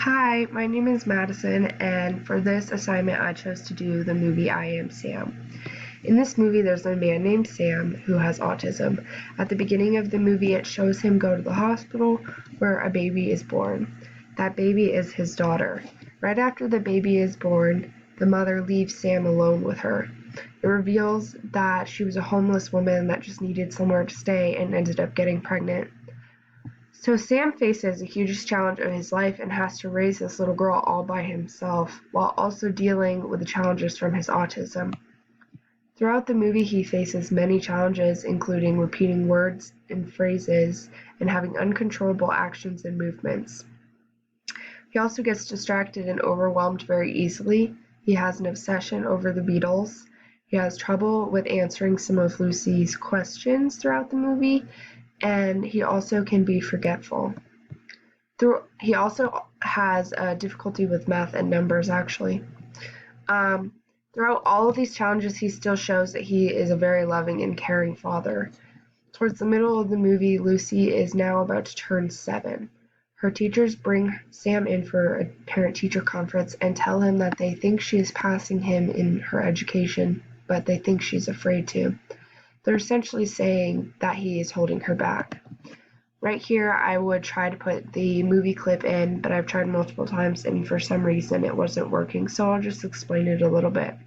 Hi, my name is Madison, and for this assignment, I chose to do the movie I Am Sam. In this movie, there's a man named Sam who has autism. At the beginning of the movie, it shows him go to the hospital where a baby is born. That baby is his daughter. Right after the baby is born, the mother leaves Sam alone with her. It reveals that she was a homeless woman that just needed somewhere to stay and ended up getting pregnant. So Sam faces the hugest challenge of his life and has to raise this little girl all by himself, while also dealing with the challenges from his autism. Throughout the movie, he faces many challenges, including repeating words and phrases and having uncontrollable actions and movements. He also gets distracted and overwhelmed very easily. He has an obsession over the Beatles. He has trouble with answering some of Lucy's questions throughout the movie, and he also can be forgetful. He also has a difficulty with math and numbers, actually. Throughout all of these challenges, he still shows that he is a very loving and caring father. Towards the middle of the movie, Lucy is now about to turn 7. Her teachers bring Sam in for a parent-teacher conference and tell him that they think she is passing him in her education, but they think she's afraid to. They're essentially saying that he is holding her back. Right here, I would try to put the movie clip in, but I've tried multiple times and for some reason it wasn't working, so I'll just explain it a little bit.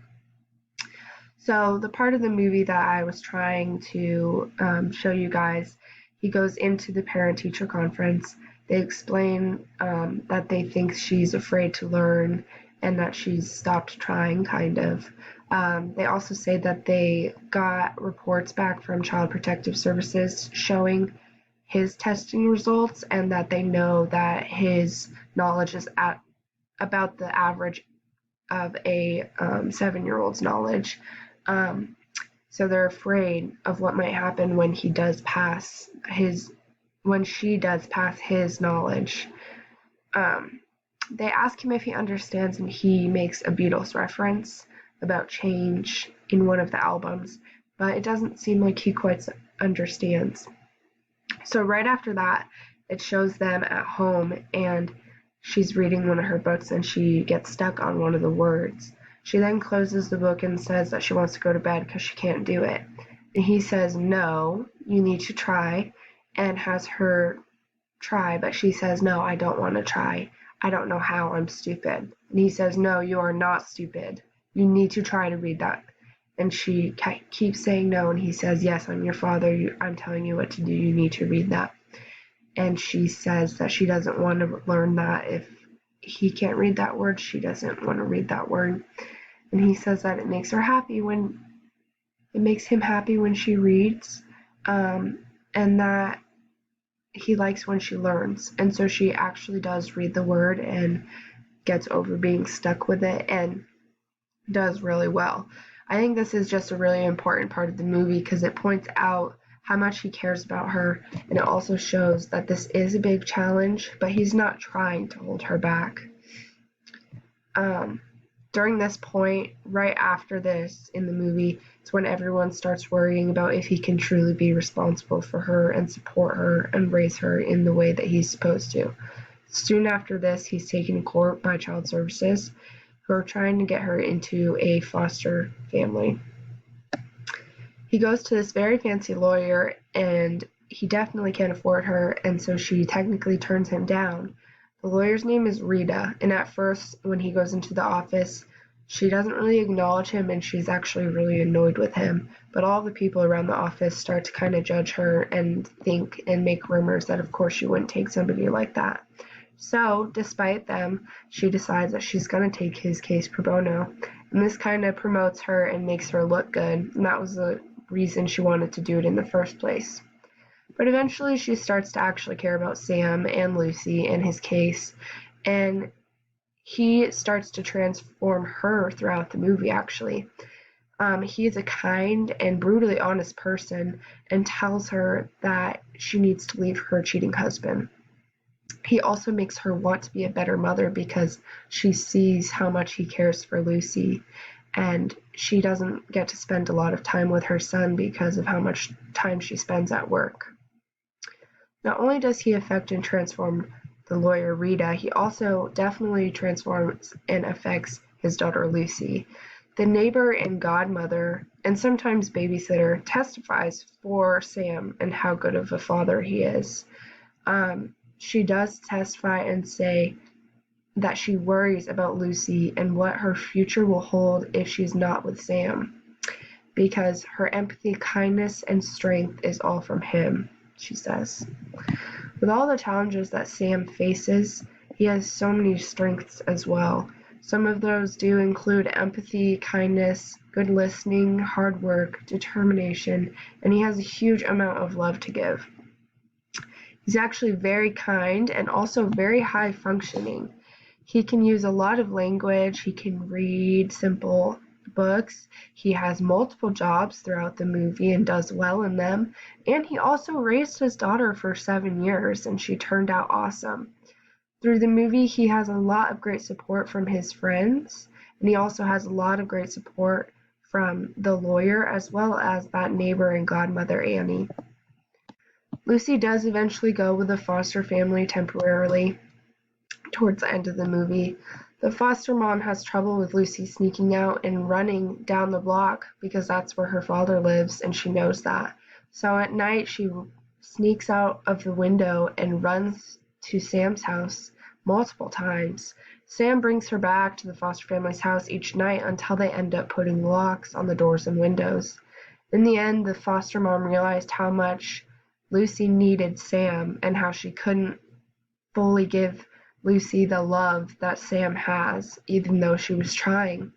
So the part of the movie that I was trying to show you guys, he goes into the parent-teacher conference. They explain that they think she's afraid to learn and that she's stopped trying, kind of. They also say that they got reports back from Child Protective Services showing his testing results and that they know that his knowledge is at about the average of a 7-year-old's knowledge. So they're afraid of what might happen when she does pass his knowledge. They ask him if he understands, and he makes a Beatles reference about change in one of the albums, but it doesn't seem like he quite understands. So right after that, it shows them at home, and she's reading one of her books, and she gets stuck on one of the words. She then closes the book and says that she wants to go to bed because she can't do it. And he says, "No, you need to try," and has her try, but she says, "No, I don't want to try. I don't know how, I'm stupid." And he says, "No, you are not stupid. You need to try to read that." And she keeps saying no, and he says, "Yes, I'm your father. I'm telling you what to do. You need to read that." And she says that she doesn't want to learn that. If he can't read that word, she doesn't want to read that word. And he says that it makes him happy when she reads, and that he likes when she learns. And so she actually does read the word and gets over being stuck with it and does really well. I think this is just a really important part of the movie because it points out how much he cares about her, and it also shows that this is a big challenge, but he's not trying to hold her back. During this point, right after this in the movie, it's when everyone starts worrying about if he can truly be responsible for her and support her and raise her in the way that he's supposed to. Soon after this, he's taken to court by Child Services, who are trying to get her into a foster family. He goes to this very fancy lawyer, and he definitely can't afford her, and so she technically turns him down. The lawyer's name is Rita, and at first, when he goes into the office, she doesn't really acknowledge him, and she's actually really annoyed with him. But all the people around the office start to kind of judge her and think and make rumors that, of course, she wouldn't take somebody like that. So, despite them, she decides that she's going to take his case pro bono, and this kind of promotes her and makes her look good, and that was the reason she wanted to do it in the first place. But eventually she starts to actually care about Sam and Lucy and his case, and he starts to transform her throughout the movie, actually. He is a kind and brutally honest person and tells her that she needs to leave her cheating husband. He also makes her want to be a better mother because she sees how much he cares for Lucy, and she doesn't get to spend a lot of time with her son because of how much time she spends at work. Not only does he affect and transform the lawyer Rita, he also definitely transforms and affects his daughter Lucy. The neighbor and godmother, and sometimes babysitter, testifies for Sam and how good of a father he is. She does testify and say that she worries about Lucy and what her future will hold if she's not with Sam, because her empathy, kindness, and strength is all from him, she says. With all the challenges that Sam faces, he has so many strengths as well. Some of those do include empathy, kindness, good listening, hard work, determination, and he has a huge amount of love to give. He's actually very kind and also very high functioning. He can use a lot of language, he can read simple books, he has multiple jobs throughout the movie and does well in them, and he also raised his daughter for 7 years and she turned out awesome. Through the movie, he has a lot of great support from his friends, and he also has a lot of great support from the lawyer as well as that neighbor and godmother Annie. Lucy does eventually go with the foster family temporarily towards the end of the movie. The foster mom has trouble with Lucy sneaking out and running down the block because that's where her father lives and she knows that. So at night she sneaks out of the window and runs to Sam's house multiple times. Sam brings her back to the foster family's house each night until they end up putting locks on the doors and windows. In the end, the foster mom realized how much Lucy needed Sam and how she couldn't fully give Lucy the love that Sam has, even though she was trying.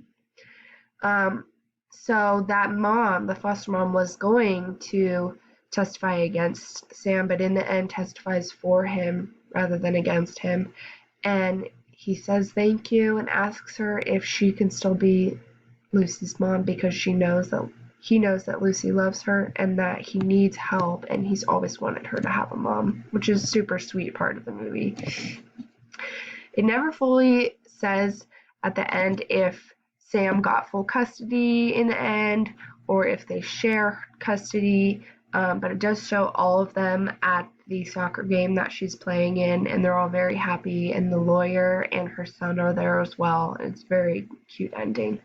So that mom, the foster mom, was going to testify against Sam, but in the end testifies for him rather than against him. And he says thank you and asks her if she can still be Lucy's mom because he knows that Lucy loves her and that he needs help and he's always wanted her to have a mom, which is a super sweet part of the movie. It never fully says at the end if Sam got full custody in the end or if they share custody, but it does show all of them at the soccer game that she's playing in, and they're all very happy, and the lawyer and her son are there as well. It's a very cute ending.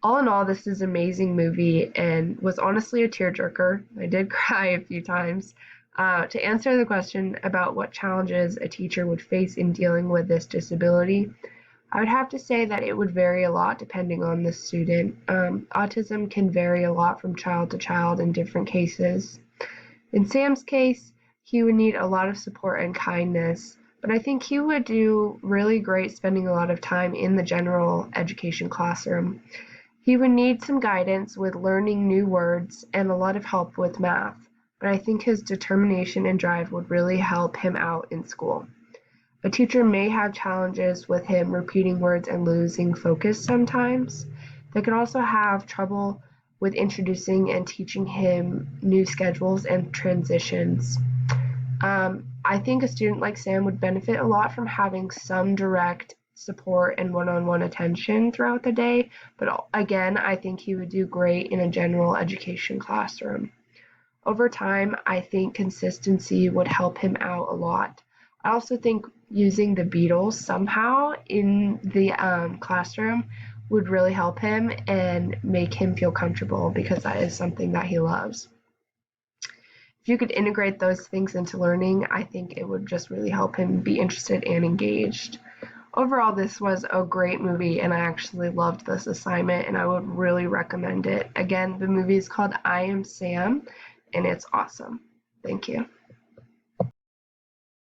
All in all, this is an amazing movie and was honestly a tearjerker. I did cry a few times. To answer the question about what challenges a teacher would face in dealing with this disability, I would have to say that it would vary a lot depending on the student. Autism can vary a lot from child to child in different cases. In Sam's case, he would need a lot of support and kindness, but I think he would do really great spending a lot of time in the general education classroom. He would need some guidance with learning new words and a lot of help with math, but I think his determination and drive would really help him out in school. A teacher may have challenges with him repeating words and losing focus sometimes. They could also have trouble with introducing and teaching him new schedules and transitions. I think a student like Sam would benefit a lot from having some direct support and one-on-one attention throughout the day, but again, I think he would do great in a general education classroom. Over time, I think consistency would help him out a lot. I also think using the Beatles somehow in the classroom would really help him and make him feel comfortable because that is something that he loves. If you could integrate those things into learning, I think it would just really help him be interested and engaged. Overall, this was a great movie and I actually loved this assignment and I would really recommend it. Again, the movie is called I Am Sam and it's awesome. Thank you.